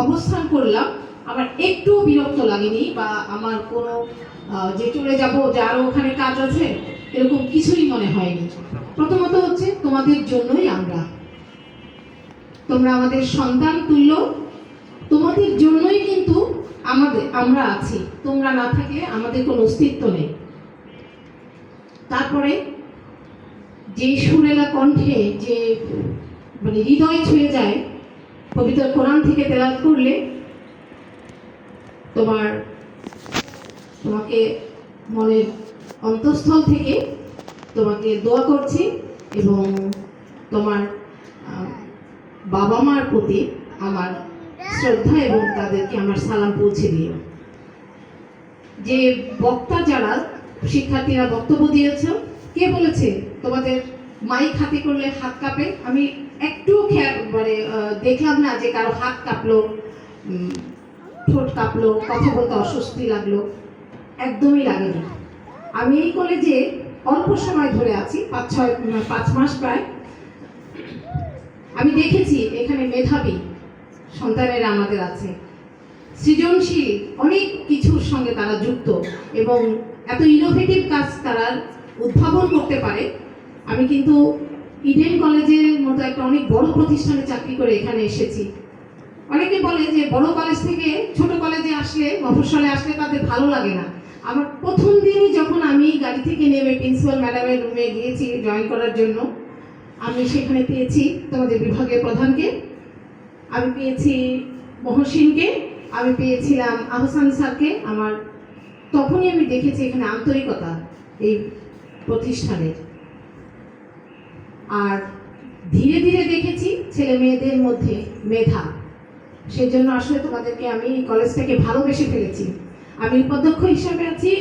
অবস্থান করলাম আমার একটু বিরক্ত লাগেনি, বা আমার কোনো যে চলে যাব যে আরও ওখানে কাজ আছে এরকম কিছুই মনে হয়নি। প্রথমত হচ্ছে তোমাদের জন্যই তোমরা আমাদের সন্তান তুল্য, তোমাদের জন্যই কিন্তু আমরা আছি। তোমরা না থাকলে আমাদের কোনো অস্তিত্ব নেই। তারপরে যে সুরেলা কণ্ঠে যে মানে হৃদয় ছুঁয়ে যায়, পবিত্র কোরআন থেকে তেলাওয়াত করলে তোমাকে মনের অন্তঃস্থল থেকে তোমাকে দোয়া করছি, এবং তোমার বাবা মার প্রতি আমার শ্রদ্ধা এবং তাদেরকে আমার সালাম পৌঁছে দিও। যে বক্তা যারা শিক্ষার্থীরা বক্তব্য দিয়েছে, কে বলেছে তোমাদের মাইক হাতে করলে হাত কাঁপে? আমি একটু মানে দেখলাম না যে কারো হাত কাঁপলো, ঠোঁট কাঁপলো, কথা বলতে অস্বস্তি লাগলো, একদমই লাগেনি। আমি এই কলেজে অল্প সময় ধরে আছি, 5 মাস প্রায়। আমি দেখেছি এখানে মেধাবী সন্তানেরা আমাদের আছে, সৃজনশীল অনেক কিছুর সঙ্গে তারা যুক্ত, এবং এত ইনোভেটিভ কাজ তারা উদ্ভাবন করতে পারে। আমি কিন্তু ইডেন কলেজের মতো একটা অনেক বড় প্রতিষ্ঠানে চাকরি করে এখানে এসেছি। অনেকে বলে যে বড় কলেজ থেকে ছোট কলেজে আসলে, মফস্বলে আসলে তাদের ভালো লাগে না। আমার প্রথম দিনই যখন আমি গাড়ি থেকে নেমে প্রিন্সিপাল ম্যাডামের রুমে গিয়েছি জয়েন করার জন্য, আমি সেখানে পেয়েছি তোমাদের বিভাগের প্রধানকে, আমি পেয়েছি মহসিনকে, আমি পেয়েছিলাম আহসান স্যারকে। তখনই আমি দেখেছি এখানে আন্তরিকতা এই প্রতিষ্ঠানের। আর ধীরে ধীরে দেখেছি ছেলে মেয়েদের মধ্যে মেধা। সেজন্য আসলে তোমাদেরকে আমি কলেজটাকে ভালোবেসে ফেলেছি। আমি উপাধ্যক্ষ হিসাবে আছি।